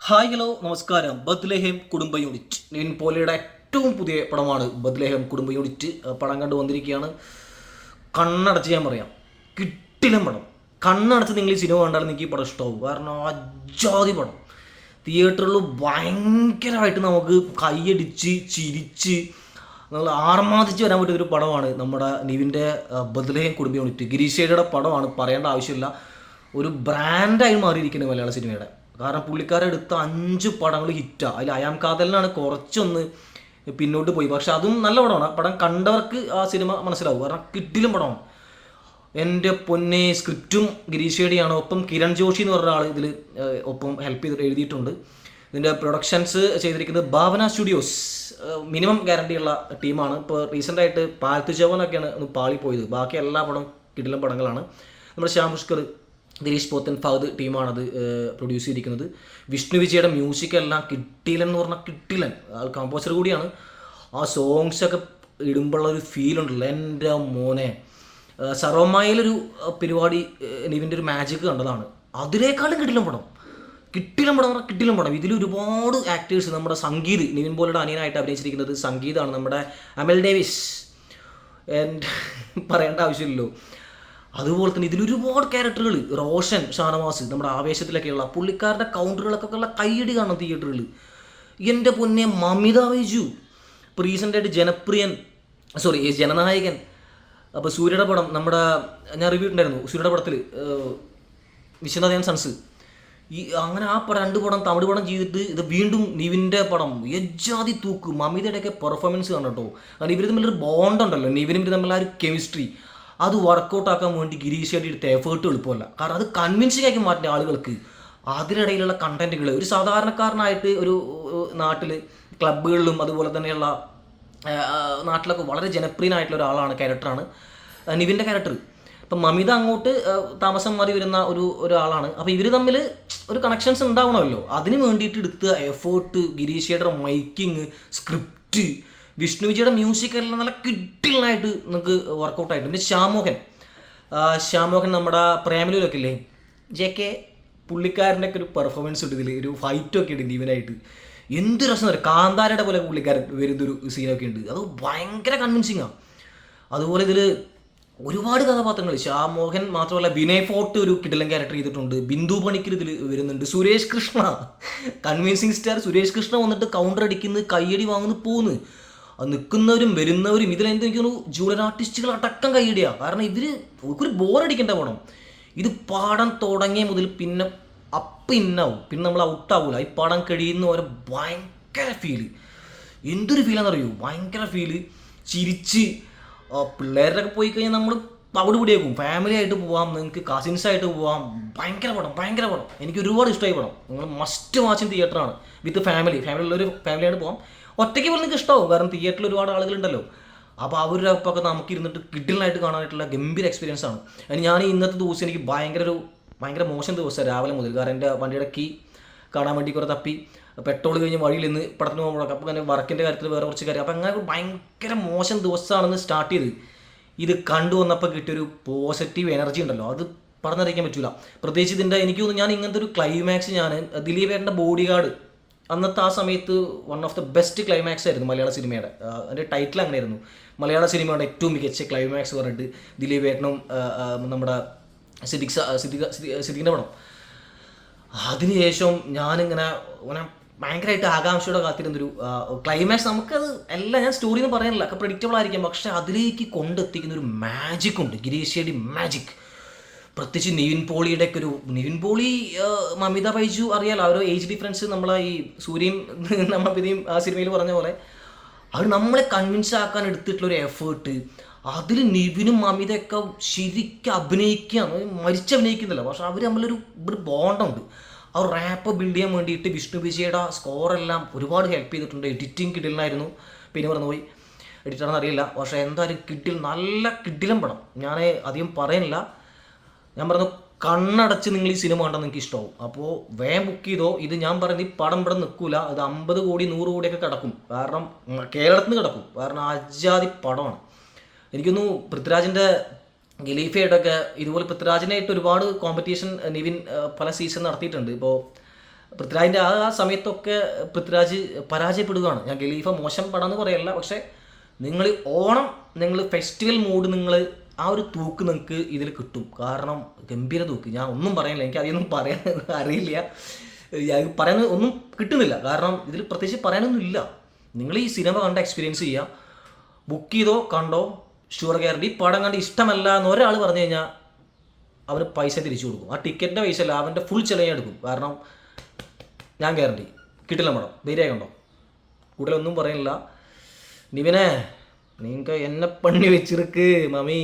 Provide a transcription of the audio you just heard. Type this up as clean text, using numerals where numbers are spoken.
Hi hello നമസ്കാരം. Bethlehem കുടുംബ unit Nivin പോളിയുടെ ഏറ്റവും പുതിയ പടമാണ് ബത്ലഹേം കുടുംബ യൂണിറ്റ്. പടം കണ്ടു വന്നിരിക്കുകയാണ്. കണ്ണടച്ച് ഞാൻ പറയാം, കിട്ടിലും പടം. കണ്ണടച്ച് നിങ്ങൾ ഈ സിനിമ കണ്ടാൽ നിങ്ങൾക്ക് ഈ പടം ഇഷ്ടമാവും. കാരണം അജാതി പടം. തിയേറ്ററിൽ ഭയങ്കരമായിട്ട് നമുക്ക് കൈയടിച്ച് ചിരിച്ച് നമ്മൾ ആർമാദിച്ച് വരാൻ പറ്റിയൊരു പടമാണ് നമ്മുടെ നിവിൻ്റെ ബത്ലഹേം കുടുംബ യൂണിറ്റ്. ഗിരീഷേടിയുടെ പടമാണ്, പറയേണ്ട ആവശ്യമില്ല. ഒരു ബ്രാൻഡായി മാറിയിരിക്കുന്നത് മലയാള സിനിമയുടെ. കാരണം പുള്ളിക്കാരെടുത്ത 5 പടങ്ങൾ ഹിറ്റാണ്. അതിൽ അയാം കാതലിനാണ് കുറച്ചൊന്ന് പിന്നോട്ട് പോയി. പക്ഷെ അതും നല്ല പടമാണ്. പടം കണ്ടവർക്ക് ആ സിനിമ മനസ്സിലാവും. കാരണം കിട്ടിലും പടമാണ്. എൻ്റെ പൊന്നെ, സ്ക്രിപ്റ്റും ഗിരീഷേടിയാണ്. ഒപ്പം കിരൺ ജോഷി എന്ന് പറഞ്ഞ ആൾ ഇതിൽ ഒപ്പം ഹെൽപ്പ് ചെയ്തിട്ട് എഴുതിയിട്ടുണ്ട്. ഇതിൻ്റെ പ്രൊഡക്ഷൻസ് ചെയ്തിരിക്കുന്നത് ഭാവന സ്റ്റുഡിയോസ്. മിനിമം ഗ്യാരണ്ടിയുള്ള ടീമാണ്. ഇപ്പോൾ റീസെൻ്റായിട്ട് പാൽത്തു ചവനൊക്കെയാണ് ഒന്ന് പാളിപ്പോയത്. ബാക്കി എല്ലാ പടവും കിടിലം പടങ്ങളാണ്. നമ്മുടെ ശ്യാം പുഷ്കർ, ഗിരീഷ് പോത്തൻ ഫഹദ് ടീമാണത് പ്രൊഡ്യൂസ് ചെയ്തിരിക്കുന്നത്. വിഷ്ണു വിജയുടെ മ്യൂസിക് എല്ലാം കിട്ടിയില്ലൻ എന്ന് പറഞ്ഞാൽ കിട്ടിയില്ലൻ. ആൾ കമ്പോസർ കൂടിയാണ്. ആ സോങ്സൊക്കെ ഇടുമ്പോഴുള്ള ഒരു ഫീൽ ഉണ്ടല്ലോ, എൻ്റെ മോനെ. സർവമായിലൊരു പരിപാടി നിവിൻ്റെ ഒരു മാജിക് കണ്ടതാണ്. അതിനേക്കാളും കിട്ടിലും പടം. കിട്ടിലും പടം പറഞ്ഞാൽ കിട്ടിലും പടം. ഇതിൽ ഒരുപാട് ആക്ടേഴ്സ്. നമ്മുടെ സംഗീത്, നിവിൻ പോളിയുടെ അനിയനായിട്ട് അഭിനയിച്ചിരിക്കുന്നത് സംഗീതാണ്, നമ്മുടെ അമൽ ഡേവിസ്. പറയേണ്ട ആവശ്യമില്ലല്ലോ. അതുപോലെ തന്നെ ഇതിലൊരുപാട് ക്യാരക്ടറുകൾ. റോഷൻ ഷാനവാസ്, നമ്മുടെ ആവേശത്തിലൊക്കെയുള്ള പുള്ളിക്കാരുടെ കൗണ്ടറുകളൊക്കെ ഉള്ള കയ്യടി കാണും തിയേറ്ററുകളിൽ. എൻ്റെ പൊന്നെ, മമിത ബൈജു. ഇപ്പോൾ റീസെൻ്റായിട്ട് ജനനായകൻ. അപ്പോൾ സൂര്യയുടെ പടം, നമ്മുടെ ഞാൻ റിവ്യൂ ഉണ്ടായിരുന്നു സൂര്യയുടെ പടത്തിൽ, വിശ്വനാഥൻ സൺസ്. അങ്ങനെ ആ പടം 2 പടം തമിഴ് പടം ചെയ്തിട്ട് ഇത് വീണ്ടും നിവിൻ്റെ പടം. യജാതി തൂക്ക്. മമിതയുടെയൊക്കെ പെർഫോമൻസ് കാണും കേട്ടോ. കാരണം ഇവർ തമ്മിലൊരു ബോണ്ടുണ്ടല്ലോ, നിവിനും ഇവർ തമ്മിൽ ആ ഒരു കെമിസ്ട്രി. അത് വർക്കൗട്ട് ആക്കാൻ വേണ്ടി ഗിരീഷ് ഷെട്ടി എടുത്ത എഫേർട്ട് എളുപ്പമല്ല. കാരണം അത് കൺവിൻസിംഗ് ആക്കി മാറ്റുന്ന ആളുകൾക്ക്. അതിനിടയിലുള്ള കണ്ടന്റുകൾ ഒരു സാധാരണക്കാരനായിട്ട് ഒരു നാട്ടിൽ ക്ലബ്ബുകളിലും അതുപോലെ തന്നെയുള്ള നാട്ടിലൊക്കെ വളരെ ജനപ്രിയനായിട്ടുള്ള ഒരാളാണ്, ക്യാരക്ടറാണ് നിവിൻ്റെ ക്യാരക്ടർ. ഇപ്പം മമിത അങ്ങോട്ട് താമസം മാറി വരുന്ന ഒരാളാണ്. അപ്പോൾ ഇവർ തമ്മിൽ ഒരു കണക്ഷൻസ് ഉണ്ടാവണമല്ലോ. അതിന് വേണ്ടിയിട്ട് എടുത്ത എഫേർട്ട്, ഗിരീഷ് ഷെട്ടിയുടെ മൈക്കിങ്, സ്ക്രിപ്റ്റ്, വിഷ്ണു വിജയുടെ മ്യൂസിക് എല്ലാം നല്ല കിട്ടിലായിട്ട് നമുക്ക് വർക്കൗട്ടായിട്ട്. പിന്നെ ശ്യാമോഹൻ നമ്മുടെ പ്രേമലൂരൊക്കെ ഇല്ലേ, JK, പുള്ളിക്കാരൻ്റെ ഒക്കെ ഒരു പെർഫോമൻസ് ഉണ്ട് ഇതിൽ. ഒരു ഫൈറ്റൊക്കെ ഉണ്ട് ഇവനായിട്ട്. എന്ത് രസം തരാം. കാന്താരയുടെ പോലെ പുള്ളിക്കാരൻ വരുന്നൊരു സീനൊക്കെ ഉണ്ട്. അത് ഭയങ്കര കൺവിൻസിങ്ങാണ്. അതുപോലെ ഇതിൽ ഒരുപാട് കഥാപാത്രങ്ങൾ. ശ്യാമോഹൻ മാത്രമല്ല, വിനയ് ഫോർട്ട് ഒരു കിടിലൻ ക്യാരക്ടർ ചെയ്തിട്ടുണ്ട്. ബിന്ദു പണിക്കർ ഇതിൽ വരുന്നുണ്ട്. സുരേഷ് കൃഷ്ണ, കൺവിൻസിങ് സ്റ്റാർ സുരേഷ് കൃഷ്ണ വന്നിട്ട് കൗണ്ടർ അടിക്കുന്നു, കയ്യടി വാങ്ങുന്നു, പോകുന്നു. നിൽക്കുന്നവരും വരുന്നവരും ഇതിലെന്ത് എനിക്കൊരു ജൂനിയർ ആർട്ടിസ്റ്റുകൾ അടക്കം കൈയിടുക. കാരണം ഒരു ബോറടിക്കേണ്ട പടം. ഇത് പാടാൻ തുടങ്ങിയ മുതൽ പിന്നെ ഇന്നാവും, പിന്നെ നമ്മൾ ഔട്ടാവില്ല. ഈ പാടാൻ കഴിയുന്നവരെ ഭയങ്കര ഫീല്. എന്തൊരു ഫീലാണെന്ന് അറിയൂ, ഭയങ്കര ഫീല്. ചിരിച്ച് പിള്ളേരൊക്കെ പോയി കഴിഞ്ഞാൽ നമ്മൾ അവിടെ പിടിയേക്കും. ഫാമിലി ആയിട്ട് പോവാം, നിങ്ങൾക്ക് കസിൻസായിട്ട് പോവാം. ഭയങ്കര പടം. എനിക്ക് ഒരുപാട് ഇഷ്ടമായി പടം. നിങ്ങൾ മസ്റ്റ് വാച്ചിങ് തിയേറ്ററാണ്. വിത്ത് ഫാമിലിയുള്ളൊരു ഫാമിലിയായിട്ട് പോകാം. ഒറ്റയ്ക്ക് പോലും നിങ്ങൾക്ക് ഇഷ്ടമാവും. കാരണം തിയേറ്ററിൽ ഒരുപാട് ആളുകളുണ്ടല്ലോ. അപ്പോൾ അവരുടെ ഒപ്പമൊക്കെ നമുക്ക് ഇരുന്നിട്ട് കിഡിലായിട്ട് കാണാനായിട്ടുള്ള ഗംഭീര എക്സ്പീരിയൻസ് ആണ്. അതിന് ഞാൻ ഇന്നത്തെ ദിവസം എനിക്ക് ഭയങ്കര മോശം ദിവസമാണ് രാവിലെ മുതൽ. കാരണം എൻ്റെ വണ്ടിയുടെ കീ കാണാൻ വേണ്ടി കുറേ തപ്പി, പെട്രോൾ കഴിഞ്ഞ് വഴിയിൽ നിന്ന് പടത്തിന് പോകുമ്പോഴൊക്കെ അപ്പോൾ അങ്ങനെ വർക്കിൻ്റെ കാര്യത്തിൽ വേറെ കുറച്ച് കാര്യം. അപ്പോൾ അങ്ങനെ ഭയങ്കര മോശം ദിവസമാണെന്ന് സ്റ്റാർട്ട് ചെയ്ത് ഇത് കണ്ടു വന്നപ്പോൾ കിട്ടിയൊരു പോസിറ്റീവ് എനർജി ഉണ്ടല്ലോ, അത് പറഞ്ഞറിയിക്കാൻ പറ്റില്ല. പ്രത്യേകിച്ച് ഇതിൻ്റെ എനിക്ക് തോന്നുന്നു, ഞാൻ ഇങ്ങനത്തെ ഒരു ക്ലൈമാക്സ് ഞാൻ ദിലീപേട്ടൻ്റെ ബോഡി ഗാർഡ് അന്നത്തെ ആ സമയത്ത് one of the best climax ആയിരുന്നു മലയാള സിനിമയുടെ. അതിൻ്റെ ടൈറ്റിൽ അങ്ങനെയായിരുന്നു, മലയാള സിനിമയുടെ ഏറ്റവും മികച്ച ക്ലൈമാക്സ് പറഞ്ഞിട്ട് ദിലീപേട്ടനും നമ്മുടെ സിദ്ദിഖിൻ്റെ പടം. അതിനുശേഷം ഞാനിങ്ങനെ ഭയങ്കരമായിട്ട് ആകാംക്ഷയോടെ കാത്തിരുന്നൊരു ക്ലൈമാക്സ്. നമുക്കത് എല്ലാം ഞാൻ സ്റ്റോറി എന്ന് പറയാനില്ല, ഒക്കെ പ്രെഡിക്റ്റബിൾ ആയിരിക്കാം. പക്ഷേ അതിലേക്ക് കൊണ്ടെത്തിക്കുന്ന ഒരു മാജിക് ഉണ്ട്, ഗിരീഷ് ഷെട്ടി മാജിക്. പ്രത്യേകിച്ച് നിവിൻ പോളി മമിത ബൈജു അറിയാലോ, ആ ഒരു ഏജ് ഡിഫറൻസ്. നമ്മളെ ഈ സൂര്യയും നമ്മളിതേയും ആ സിനിമയിൽ പറഞ്ഞ പോലെ അവർ നമ്മളെ കൺവിൻസ് ആക്കാൻ എടുത്തിട്ടുള്ളൊരു എഫേർട്ട്. അതിൽ നിവിനും മമിതയൊക്കെ ശരിക്കും അഭിനയിക്കുകയാണ്, അഭിനയിക്കുന്നില്ല. പക്ഷെ അവർ തമ്മിലൊരു ബോണ്ടുണ്ട്. ആ റാപ്പ് ബിൽഡ് ചെയ്യാൻ വേണ്ടിയിട്ട് വിഷ്ണു വിജയുടെ സ്കോറെല്ലാം ഒരുപാട് ഹെൽപ്പ് ചെയ്തിട്ടുണ്ട്. എഡിറ്റിംഗ് കിടിലനായിരുന്നു. പിന്നെ പറഞ്ഞുപോയി എഡിറ്ററാണെന്ന് അറിയില്ല. പക്ഷേ എന്തായാലും നല്ല കിടിലം പടം. ഞാൻ അധികം പറയുന്നില്ല. ഞാൻ പറഞ്ഞു, കണ്ണടച്ച് നിങ്ങൾ ഈ സിനിമ കണ്ടാൽ നിങ്ങൾക്ക് ഇഷ്ടമാവും. അപ്പോൾ വേഗം ബുക്ക് ചെയ്തോ. ഇത് ഞാൻ പറയുന്നത് ഈ പടം ഇവിടെ നിൽക്കില്ല. ഇത് 50 കോടി 100 കോടിയൊക്കെ കിടക്കും. കാരണം കേരളത്തിൽ നിന്ന് കിടക്കും. കാരണം അജാതി പടമാണ്. എനിക്കൊന്നു പൃഥ്വിരാജിൻ്റെ ഖലീഫയായിട്ടൊക്കെ ഇതുപോലെ പൃഥ്വിരാജിനായിട്ട് ഒരുപാട് കോമ്പറ്റീഷൻ നിവിൻ പല സീസൺ നടത്തിയിട്ടുണ്ട്. ഇപ്പോൾ പൃഥ്വിരാജിൻ്റെ ആ സമയത്തൊക്കെ പൃഥ്വിരാജ് പരാജയപ്പെടുകയാണ്. ഞാൻ ഖലീഫ മോശം പടം എന്ന് പറയല്ല, പക്ഷേ നിങ്ങൾ ഓണം, നിങ്ങൾ ഫെസ്റ്റിവൽ മൂഡ്, നിങ്ങൾ ആ ഒരു തൂക്ക് നിങ്ങൾക്ക് ഇതിൽ കിട്ടും. കാരണം ഗംഭീര തൂക്ക്, ഞാൻ ഒന്നും പറയാനില്ല, എനിക്ക് അതൊന്നും പറയാൻ അറിയില്ല, പറയാൻ ഒന്നും കിട്ടുന്നില്ല. കാരണം ഇതിൽ പ്രത്യേകിച്ച് പറയാനൊന്നും ഇല്ല. നിങ്ങൾ ഈ സിനിമ കണ്ട എക്സ്പീരിയൻസ് ചെയ്യുക, ബുക്ക് ചെയ്തോ കണ്ടോ, ഷുവർ ഗ്യാരണ്ടി. ഈ പടം കണ്ട് ഇഷ്ടമല്ല എന്ന് ഒരാൾ പറഞ്ഞു കഴിഞ്ഞാൽ അവന് പൈസ തിരിച്ചു കൊടുക്കും. ആ ടിക്കറ്റിൻ്റെ പൈസ അല്ല, അവൻ്റെ ഫുൾ ചിലവ് എടുക്കും. കാരണം ഞാൻ ഗ്യാരണ്ടി കിട്ടില്ല പടം. ധൈര്യമായി കണ്ടോ, കൂടുതലൊന്നും പറയാനില്ല. നിവിനെ, നിങ്ങൾ എന്നെ പണി വെച്ചിരിക്ക് മമ്മി.